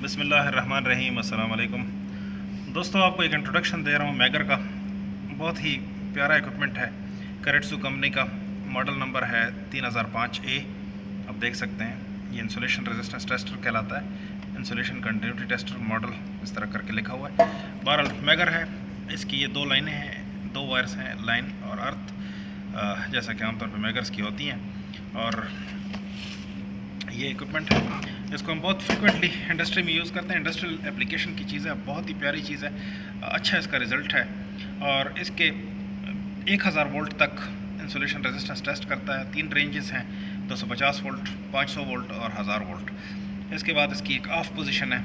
बिस्मिल्लाहिर्रहमानिर्रहीम। अस्सलाम वालेकुम दोस्तों, आपको एक इंट्रोडक्शन दे रहा हूँ मैगर का। बहुत ही प्यारा इक्विपमेंट है, करेट्सू कंपनी का। मॉडल नंबर है 3005A। आप देख सकते हैं ये इंसुलेशन रेजिस्टेंस टेस्टर कहलाता है। इंसुलेशन कंटिन्यूटी टेस्टर मॉडल इस तरह करके लिखा हुआ है। बहरहाल मैगर है, इसकी ये दो लाइनें हैं, दो वायर्स हैं, लाइन और अर्थ, जैसा कि आमतौर पर मैगर्स की होती हैं। और ये इक्विपमेंट है, इसको हम बहुत फ्रिक्वेंटली इंडस्ट्री में यूज़ करते हैं। इंडस्ट्रियल एप्लीकेशन की चीज़ है, बहुत ही प्यारी चीज़ है, अच्छा इसका रिज़ल्ट है। और इसके 1000 वोल्ट तक इंसुलेशन रेजिस्टेंस टेस्ट करता है। 3 रेंजेस हैं, 250 वोल्ट, 500 वोल्ट और 1000 वोल्ट। इसके बाद इसकी एक ऑफ पोजीशन है।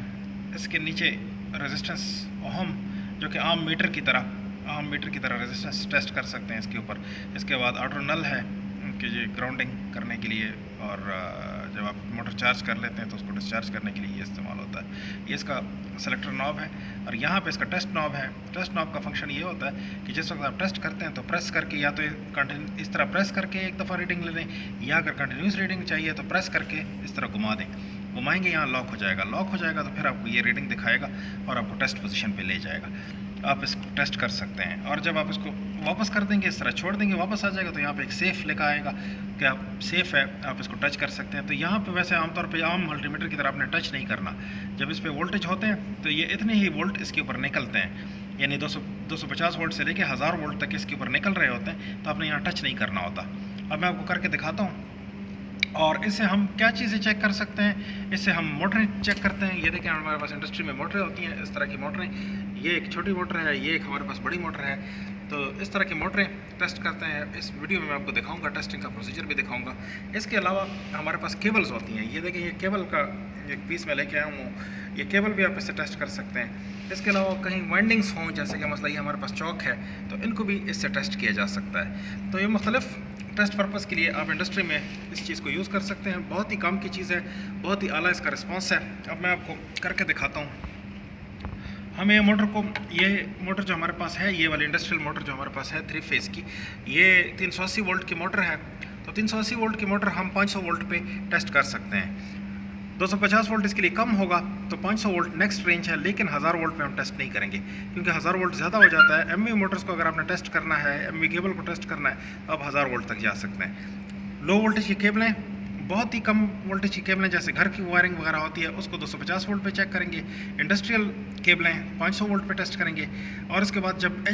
इसके नीचे रेजिस्टेंस ओहम, जो कि आम मीटर की तरह रेजिस्टेंस टेस्ट कर सकते हैं इसके ऊपर। इसके बाद ऑटो नल है कि ये ग्राउंडिंग करने के लिए, और जब आप मोटर चार्ज कर लेते हैं तो उसको डिस्चार्ज करने के लिए ये इस्तेमाल होता है। ये इसका सेलेक्टर नॉब है, और यहाँ पे इसका टेस्ट नॉब है। टेस्ट नॉब का फंक्शन ये होता है कि जिस वक्त आप टेस्ट करते हैं तो प्रेस करके, या तो इस तरह प्रेस करके एक दफ़ा रीडिंग ले लें, या अगर कंटिन्यूस रीडिंग चाहिए तो प्रेस करके इस तरह घुमा दें। घुमाएंगे यहाँ लॉक हो जाएगा। लॉक हो जाएगा तो फिर आपको ये रीडिंग दिखाएगा और आपको टेस्ट पोजीशन पे ले जाएगा। आप इसको टेस्ट कर सकते हैं। और जब आप इसको वापस कर देंगे, इस तरह छोड़ देंगे, वापस आ जाएगा तो यहाँ पे एक सेफ़ लिखा आएगा कि आप सेफ़ है, आप इसको टच कर सकते हैं। तो यहाँ पे वैसे आमतौर पे आम मल्टीमीटर की तरह आपने टच नहीं करना। जब इस पे वोल्टेज होते हैं तो ये इतने ही वोल्ट इसके ऊपर निकलते हैं, यानी 250 वोल्ट से लेके 1000 वोल्ट तक इसके ऊपर निकल रहे होते हैं, तो आपने यहाँ टच नहीं करना होता। अब मैं आपको करके दिखाता हूँ। और इससे हम क्या चीज़ें चेक कर सकते हैं, इससे हम मोटरें चेक करते हैं। ये देखें, हमारे पास इंडस्ट्री में मोटरें होती हैं, इस तरह की मोटरें। ये एक छोटी मोटर है, ये एक हमारे पास बड़ी मोटर है। तो इस तरह की मोटरें टेस्ट करते हैं। इस वीडियो में मैं आपको दिखाऊंगा, टेस्टिंग का प्रोसीजर भी दिखाऊंगा। इसके अलावा हमारे पास केबल्स होती हैं। ये देखें, ये केबल का एक पीस मैं लेके आया हूँ, ये केबल भी आप इससे टेस्ट कर सकते हैं। इसके अलावा कहीं वाइंडिंग्स हों, जैसे कि मसला ये हमारे पास चौक है, तो इनको भी इससे टेस्ट किया जा सकता है। तो ये मुख्तलिफ टेस्ट पर्पज़ के लिए आप इंडस्ट्री में इस चीज़ को यूज़ कर सकते हैं। बहुत ही काम की चीज़ है, बहुत ही आला इसका रिस्पांस है। अब मैं आपको करके दिखाता हूँ। हमें ये मोटर जो हमारे पास है, ये वाली इंडस्ट्रियल मोटर जो हमारे पास है 3 फेज़ की, ये 380 वोल्ट की मोटर है। तो 380 वोल्ट की मोटर हम 500 वोल्ट पे टेस्ट कर सकते हैं। 250 वोल्ट इसके लिए कम होगा, तो 500 वोल्ट नेक्स्ट रेंज है, लेकिन 1000 वोल्ट पे हम टेस्ट नहीं करेंगे, क्योंकि 1000 वोल्ट ज़्यादा हो जाता है। एमवी मोटर्स को अगर आपने टेस्ट करना है, एमवी केबल को टेस्ट करना है, तो आप 1000 वोल्ट तक जा सकते हैं। लो वोल्टेज की केबलें, बहुत ही कम वोल्टेज की केबलें जैसे घर की वायरिंग वगैरह होती है, उसको 250 वोल्ट पे चेक करेंगे। इंडस्ट्रियल केबलें 500 वोल्ट पे टेस्ट करेंगे। और उसके बाद जब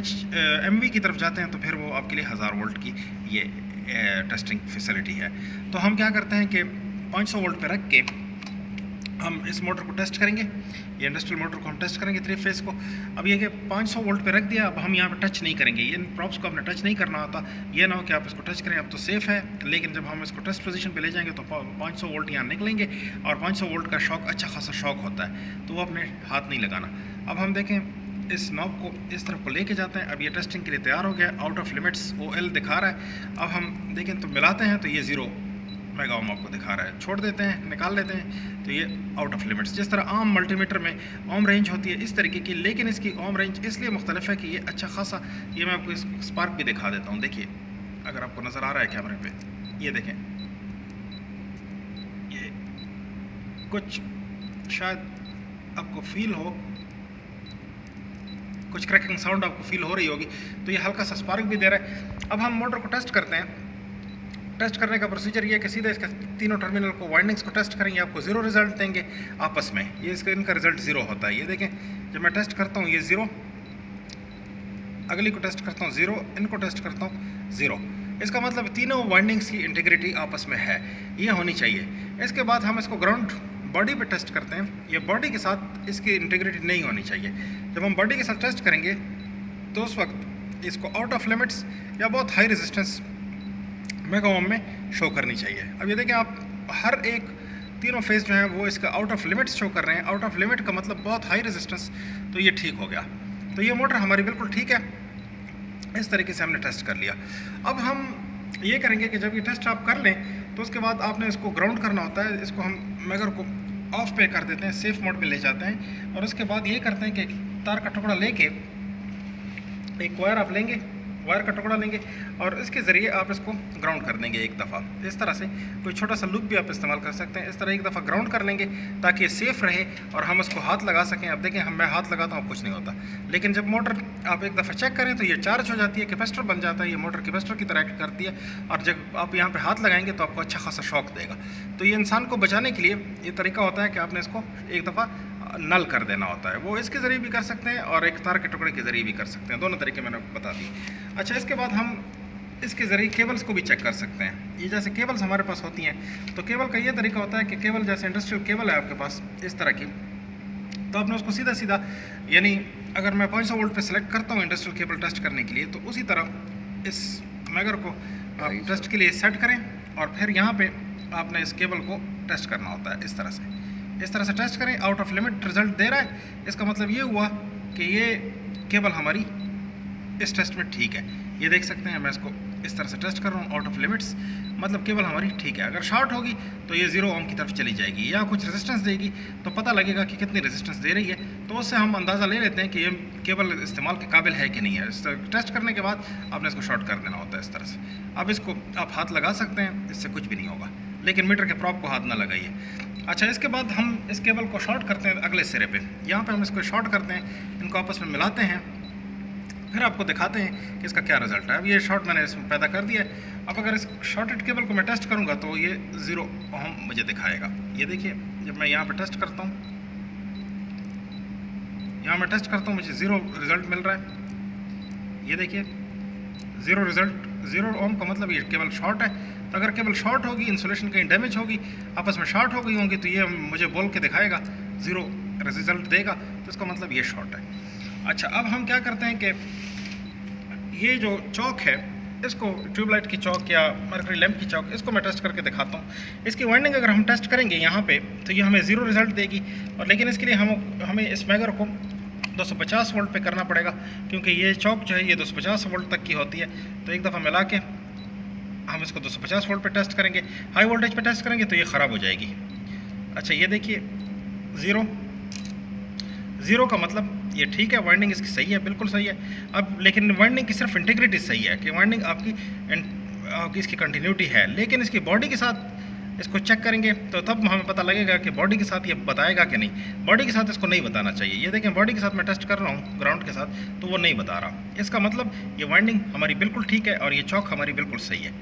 एमवी की तरफ जाते हैं तो फिर वो आपके लिए 1000 वोल्ट की ये टेस्टिंग फैसिलिटी है। तो हम क्या करते हैं कि 500 वोल्ट पे रख के हम इस मोटर को टेस्ट करेंगे, ये इंडस्ट्रियल मोटर को हम टेस्ट करेंगे 3 फेज़ को। अब ये कि 500 वोल्ट पे रख दिया, अब हम यहाँ पे टच नहीं करेंगे। इन प्रॉप्स को आपने टच नहीं करना होता। ये ना हो कि आप इसको टच करें, अब तो सेफ़ है, लेकिन जब हम इसको टेस्ट पोजीशन पे ले जाएंगे तो 500 वोल्ट यहाँ निकलेंगे, और 500 वोल्ट का शॉक, अच्छा खासा शॉक होता है, तो वो अपने हाथ नहीं लगाना। अब हम देखें, इस नॉब को इस तरफ को लेके जाते हैं। अब ये टेस्टिंग के लिए तैयार हो गया। आउट ऑफ लिमिट्स OL दिखा रहा है। अब हम देखें तो मिलाते हैं तो ये 0 मेगा ओम आपको दिखा रहा है। छोड़ देते हैं, निकाल लेते हैं, तो ये आउट ऑफ लिमिट्स। जिस तरह आम मल्टीमीटर में ओम रेंज होती है इस तरीके की, लेकिन इसकी ओम रेंज इसलिए मुख्तलिफ है कि ये अच्छा खासा, ये मैं आपको इस स्पार्क भी दिखा देता हूँ। देखिए, अगर आपको नज़र आ रहा है कैमरे पे, ये देखें, ये कुछ शायद आपको फील हो, कुछ क्रैकिंग साउंड आपको फील हो रही होगी, तो ये हल्का सा स्पार्क भी दे रहा है। अब हम मोटर को टेस्ट करते हैं। टेस्ट करने का प्रोसीजर ये है कि सीधे इसके तीनों टर्मिनल को, वाइंडिंग्स को टेस्ट करेंगे, आपको 0 रिजल्ट देंगे आपस में। ये इनका रिजल्ट 0 होता है। ये देखें, जब मैं टेस्ट करता हूँ ये 0, अगली को टेस्ट करता हूँ 0, इनको टेस्ट करता हूँ 0। इसका मतलब तीनों वाइंडिंग्स की इंटीग्रिटी आपस में है, ये होनी चाहिए। इसके बाद हम इसको ग्राउंड बॉडी पे टेस्ट करते हैं। ये बॉडी के साथ इसकी इंटीग्रिटी नहीं होनी चाहिए। जब हम बॉडी के साथ टेस्ट करेंगे तो उस वक्त इसको आउट ऑफ लिमिट्स या बहुत हाई रेजिस्टेंस मेगा ओम में शो करनी चाहिए। अब ये देखें, आप हर एक तीनों फेज़ जो हैं वो इसका आउट ऑफ लिमिट्स शो कर रहे हैं। आउट ऑफ लिमिट का मतलब बहुत हाई रेजिस्टेंस, तो ये ठीक हो गया। तो ये मोटर हमारी बिल्कुल ठीक है। इस तरीके से हमने टेस्ट कर लिया। अब हम ये करेंगे कि जब ये टेस्ट आप कर लें तो उसके बाद आपने इसको ग्राउंड करना होता है। इसको हम मैगर को ऑफ पे कर देते हैं, सेफ मोड पे ले जाते हैं, और उसके बाद ये करते हैं कि तार का टुकड़ा लेके एक वायर आप लेंगे, वायर का टुकड़ा लेंगे और इसके ज़रिए आप इसको ग्राउंड कर देंगे एक दफ़ा। इस तरह से कोई छोटा सा लूप भी आप इस्तेमाल कर सकते हैं। इस तरह एक दफ़ा ग्राउंड कर लेंगे ताकि सेफ़ रहे और हम उसको हाथ लगा सकें। अब देखें मैं हाथ लगाता हूँ कुछ नहीं होता, लेकिन जब मोटर आप एक दफ़ा चेक करें तो ये चार्ज हो जाती है, कैपेसिटर बन जाता है, ये मोटर कैपेसिटर की तरह एक्ट करती है और जब आप यहाँ पर हाथ लगाएंगे तो आपको अच्छा खासा शॉक देगा। तो ये इंसान को बचाने के लिए ये तरीका होता है कि आपने इसको एक दफ़ा नल कर देना होता है। वो इसके ज़रिए भी कर सकते हैं और एक तार के टुकड़े के ज़रिए भी कर सकते हैं। दोनों तरीके मैंने आपको बता दिए। अच्छा, इसके बाद हम इसके ज़रिए केबल्स को भी चेक कर सकते हैं। ये जैसे केबल्स हमारे पास होती हैं तो केबल का ये तरीका होता है कि केबल जैसे इंडस्ट्रियल केबल है आपके पास इस तरह की, तो आपने उसको सीधा सीधा यानी अगर मैं 500 वोल्ट पे सिलेक्ट करता हूँ इंडस्ट्रियल केबल टेस्ट करने के लिए, तो उसी तरह इस मैगर को आप टेस्ट के लिए सेट करें और फिर यहाँ पे आपने इस केबल को टेस्ट करना होता है। इस तरह से टेस्ट करें। आउट ऑफ लिमिट रिजल्ट दे रहा है, इसका मतलब ये हुआ कि ये केबल हमारी इस टेस्ट में ठीक है। ये देख सकते हैं मैं इसको इस तरह से टेस्ट कर रहा हूँ, आउट ऑफ लिमिट्स, मतलब केबल हमारी ठीक है। अगर शॉर्ट होगी तो ये 0 ओम की तरफ चली जाएगी या कुछ रेजिस्टेंस देगी तो पता लगेगा कि कितनी रेजिस्टेंस दे रही है, तो उससे हम अंदाज़ा ले लेते हैं कि ये केबल इस्तेमाल के काबिल है कि नहीं है। इस टेस्ट करने के बाद आपने इसको शॉर्ट कर देना होता है इस तरह से। अब इसको आप हाथ लगा सकते हैं, इससे कुछ भी नहीं होगा, लेकिन मीटर के प्रॉप को हाथ ना लगाइए। अच्छा, इसके बाद हम इस केबल को शॉर्ट करते हैं अगले सिरे पे। यहाँ पे हम इसको शॉर्ट करते हैं, इनको आपस में मिलाते हैं, फिर आपको दिखाते हैं कि इसका क्या रिज़ल्ट है। अब ये शॉर्ट मैंने इसमें पैदा कर दिया है। अब अगर इस शॉर्टेड केबल को मैं टेस्ट करूँगा तो ये 0 ओम मुझे दिखाएगा। ये देखिए, जब मैं यहाँ पर टेस्ट करता हूँ, मुझे 0 रिज़ल्ट मिल रहा है। ये देखिए 0 रिज़ल्ट, 0 ओम का मतलब ये केबल शॉर्ट है। तो अगर केबल शॉर्ट होगी, इंसुलेशन कहीं डैमेज होगी, आपस में शॉर्ट हो गई होंगी, तो ये मुझे बोल के दिखाएगा, 0 रिज़ल्ट देगा, तो इसका मतलब ये शॉर्ट है। अच्छा, अब हम क्या करते हैं कि ये जो चौक है इसको ट्यूबलाइट की चौक या मरकरी लैंप की चौक, इसको मैं टेस्ट करके दिखाता हूँ। इसकी वाइंडिंग अगर हम टेस्ट करेंगे यहाँ पे तो ये हमें 0 रिज़ल्ट देगी, और लेकिन इसके लिए हमें इस मैगर को 250 वोल्ट पे करना पड़ेगा, क्योंकि ये चौक जो है ये 250 वोल्ट तक की होती है। तो एक दफ़ा मिला के हम इसको 250 वोल्ट पे टेस्ट करेंगे। हाई वोल्टेज पे टेस्ट करेंगे तो ये ख़राब हो जाएगी। अच्छा, ये देखिए 0 का मतलब ये ठीक है, वाइंडिंग इसकी सही है, बिल्कुल सही है। अब लेकिन वाइंडिंग की सिर्फ इंटीग्रिटी सही है कि वाइंडिंग आपकी इसकी कंटिन्यूटी है, लेकिन इसकी बॉडी के साथ इसको चेक करेंगे तो तब हमें पता लगेगा कि बॉडी के साथ ये बताएगा कि नहीं। बॉडी के साथ इसको नहीं बताना चाहिए। ये देखें, बॉडी के साथ मैं टेस्ट कर रहा हूँ ग्राउंड के साथ, तो वो नहीं बता रहा। इसका मतलब ये वाइंडिंग हमारी बिल्कुल ठीक है और ये चौक हमारी बिल्कुल सही है।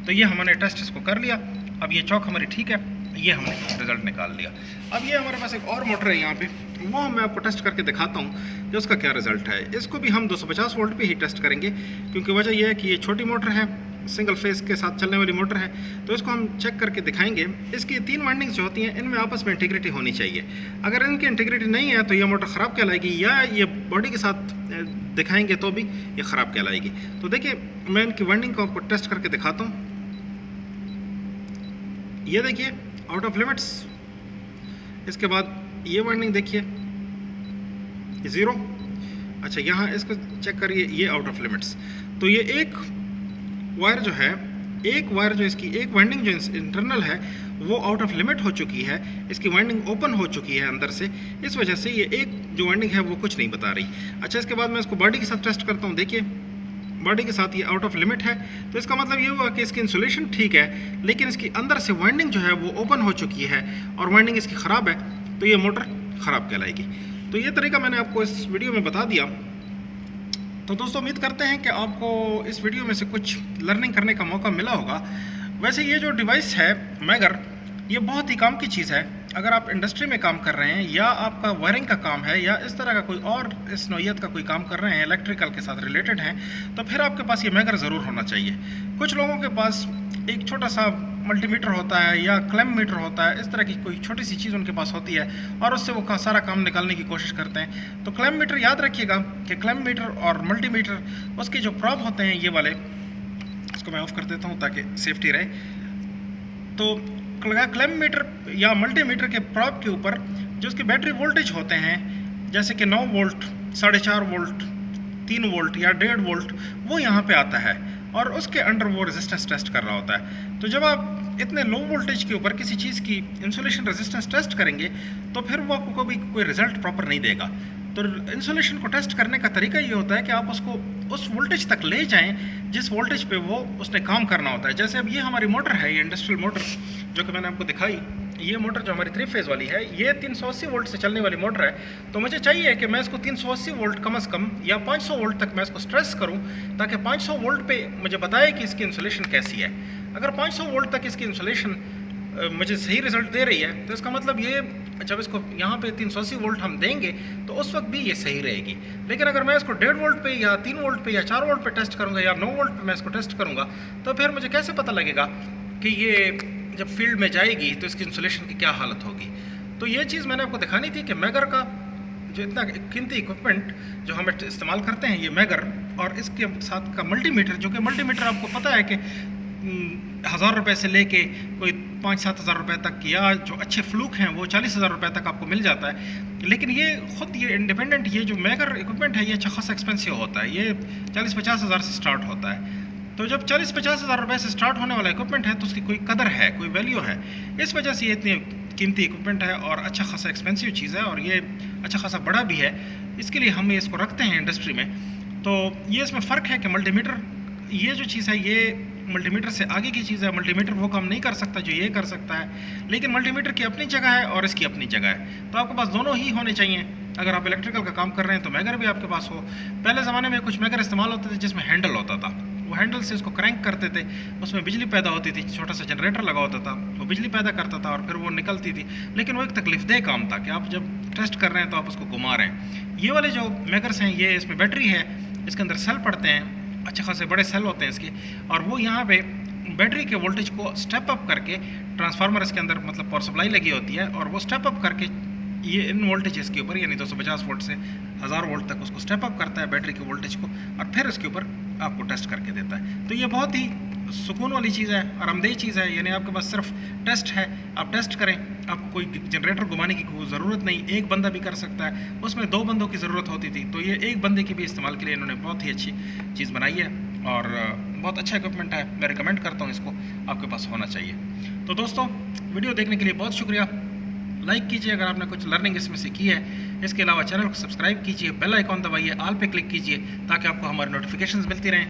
तो ये हमने टेस्ट इसको कर लिया। अब ये चौक हमारी ठीक है, ये हमने रिज़ल्ट निकाल लिया। अब ये हमारे पास एक और मोटर है यहाँ पे, वो मैं आपको टेस्ट करके दिखाता हूँ कि उसका क्या रिज़ल्ट है। इसको भी हम 250 वोल्ट पे ही टेस्ट करेंगे, क्योंकि वजह यह है कि ये छोटी मोटर है, सिंगल फेस के साथ चलने वाली मोटर है। तो इसको हम चेक करके दिखाएंगे। इसकी 3 वाइंडिंग्स जो होती हैं इनमें आपस में इंटीग्रिटी होनी चाहिए। अगर इनकी इंटीग्रिटी नहीं है तो ये मोटर ख़राब कहलाएगी, या ये बॉडी के साथ दिखाएंगे तो भी ये ख़राब कहलाएगी। तो देखिए, मैं इनकी वाइंडिंग को आपको टेस्ट करके दिखाता हूँ। ये देखिए आउट ऑफ लिमिट्स। इसके बाद ये वाइंडिंग देखिए 0। अच्छा, यहाँ इसको चेक करिए, ये आउट ऑफ लिमिट्स। तो ये एक वायर जो इसकी एक वाइंडिंग जो इंटरनल है वो आउट ऑफ लिमिट हो चुकी है, इसकी वाइंडिंग ओपन हो चुकी है अंदर से, इस वजह से ये एक जो वाइंडिंग है वो कुछ नहीं बता रही। अच्छा, इसके बाद मैं इसको बॉडी के साथ टेस्ट करता हूँ। देखिए, बॉडी के साथ ये आउट ऑफ लिमिट है, तो इसका मतलब ये हुआ कि इसकी इंसुलेशन ठीक है, लेकिन इसकी अंदर से वाइंडिंग जो है वो ओपन हो चुकी है और वाइंडिंग इसकी ख़राब है, तो ये मोटर ख़राब कहलाएगी। तो ये तरीका मैंने आपको इस वीडियो में बता दिया। तो दोस्तों, उम्मीद करते हैं कि आपको इस वीडियो में से कुछ लर्निंग करने का मौका मिला होगा। वैसे ये जो डिवाइस है मैगर, ये बहुत ही काम की चीज़ है। अगर आप इंडस्ट्री में काम कर रहे हैं या आपका वायरिंग का काम है या इस तरह का कोई और इस नौइयत का कोई काम कर रहे हैं, इलेक्ट्रिकल के साथ रिलेटेड हैं, तो फिर आपके पास ये मैगर ज़रूर होना चाहिए। कुछ लोगों के पास एक छोटा सा मल्टीमीटर होता है या क्लैम मीटर होता है, इस तरह की कोई छोटी सी चीज़ उनके पास होती है और उससे वो सारा काम निकालने की कोशिश करते हैं। तो क्लैम मीटर याद रखिएगा कि क्लैम मीटर और मल्टीमीटर, उसके जो प्रॉब होते हैं ये वाले, इसको मैं ऑफ कर देता हूँ ताकि सेफ्टी रहे। तो क्लैम मीटर या मल्टीमीटर के प्रॉब के ऊपर जो उसके बैटरी वोल्टेज होते हैं, जैसे कि 9 वोल्ट, 4.5 वोल्ट, 3 वोल्ट या 1.5 वोल्ट, वो यहाँ पे आता है और उसके अंडर वो रेजिस्टेंस टेस्ट कर रहा होता है। तो जब आप इतने लो वोल्टेज के ऊपर किसी चीज़ की इंसुलेशन रेजिस्टेंस टेस्ट करेंगे तो फिर वो आपको कोई रिजल्ट प्रॉपर नहीं देगा। तो इंसुलेशन को टेस्ट करने का तरीका ये होता है कि आप उसको उस वोल्टेज तक ले जाएं जिस वोल्टेज पे वो उसने काम करना होता है। जैसे अब ये हमारी मोटर है, ये इंडस्ट्रियल मोटर जो कि मैंने आपको दिखाई, ये मोटर जो हमारी 3 फेज़ वाली है, ये 380 वोल्ट से चलने वाली मोटर है। तो मुझे चाहिए कि मैं इसको 380 वोल्ट कम से कम या 500 वोल्ट तक मैं इसको स्ट्रेस करूं, ताकि 500 वोल्ट पे मुझे बताए कि इसकी इंसुलेशन कैसी है। अगर 500 वोल्ट तक इसकी इंसुलेशन मुझे सही रिजल्ट दे रही है, तो इसका मतलब ये जब इसको यहाँ पे 380 वोल्ट हम देंगे तो उस वक्त भी ये सही रहेगी। लेकिन अगर मैं इसको 1.5 वोल्ट पे या 3 वोल्ट पे या 4 वोल्ट पे टेस्ट करूँगा या 9 वोल्ट पे मैं इसको टेस्ट करूँगा, तो फिर मुझे कैसे पता लगेगा कि ये जब फील्ड में जाएगी तो इसकी इंसुलेशन की क्या हालत होगी। तो ये चीज़ मैंने आपको दिखानी थी कि मैगर का जो इतना कीमती इक्विपमेंट जो हम इस्तेमाल करते हैं, ये मैगर और इसके साथ का मल्टीमीटर, जो कि मल्टीमीटर आपको पता है कि 1000 रुपये से लेके कोई 5-7 हज़ार रुपये तक, या जो अच्छे फ्लूक हैं वो 40,000 रुपये तक आपको मिल जाता है। लेकिन ये ख़ुद ये इंडिपेंडेंट ये जो मैगर इक्विपमेंट है, ये अच्छा खासा एक्सपेंसिव होता है। ये 40-50 हज़ार से स्टार्ट होता है। तो जब 40-50 हज़ार रुपये से स्टार्ट होने वाला इक्विपमेंट है तो उसकी कोई कदर है, कोई वैल्यू है। इस वजह से ये इतनी कीमती इक्विपमेंट है और अच्छा खासा एक्सपेंसिव चीज़ है, और ये अच्छा खासा बड़ा भी है। इसके लिए हम इसको रखते हैं इंडस्ट्री में। तो ये इसमें फ़र्क है कि मल्टीमीटर ये जो चीज़ है ये मल्टीमीटर से आगे की चीज़ है। मल्टीमीटर वो काम नहीं कर सकता जो ये कर सकता है, लेकिन मल्टीमीटर की अपनी जगह है और इसकी अपनी जगह है। तो आपके पास दोनों ही होने चाहिए। अगर आप इलेक्ट्रिकल का काम कर रहे हैं तो मैगर भी आपके पास हो। पहले ज़माने में कुछ मैगर इस्तेमाल होते थे जिसमें हैंडल होता था, वो हैंडल से उसको क्रैंक करते थे, उसमें बिजली पैदा होती थी, छोटा सा जनरेटर लगा होता था, वो बिजली पैदा करता था और फिर वो निकलती थी। लेकिन वो एक तकलीफदेह काम था कि आप जब टेस्ट कर रहे हैं तो आप उसको घुमा रहे हैं। ये वाले जो मैगर्स हैं, ये इसमें बैटरी है, इसके अंदर सेल पड़ते हैं, अच्छे खासे बड़े सेल होते हैं इसके, और वो यहाँ पे बैटरी के वोल्टेज को स्टेप अप करके, ट्रांसफार्मर इसके अंदर मतलब पावर सप्लाई लगी होती है, और वो स्टेप अप करके ये इन वोल्टेज के ऊपर यानी 250 वोल्ट से 1000 वोल्ट तक उसको स्टेप अप करता है बैटरी के वोल्टेज को, और फिर इसके ऊपर आपको टेस्ट करके देता है। तो ये बहुत ही सुकून वाली चीज़ है, आरामदेह चीज़ है। यानी आपके पास सिर्फ टेस्ट है, आप टेस्ट करें, आपको कोई जनरेटर घुमाने की कोई ज़रूरत नहीं, एक बंदा भी कर सकता है। उसमें 2 बंदों की ज़रूरत होती थी, तो ये एक बंदे के भी इस्तेमाल के लिए इन्होंने बहुत ही अच्छी चीज़ बनाई है और बहुत अच्छा इक्विपमेंट है। मैं रिकमेंड करता हूँ इसको, आपके पास होना चाहिए। तो दोस्तों, वीडियो देखने के लिए बहुत शुक्रिया। लाइक कीजिए अगर आपने कुछ लर्निंग इसमें से की है। इसके अलावा चैनल को सब्सक्राइब कीजिए, बेल आइकॉन दबाइए, ऑल पे क्लिक कीजिए ताकि आपको हमारी नोटिफिकेशंस मिलती रहें।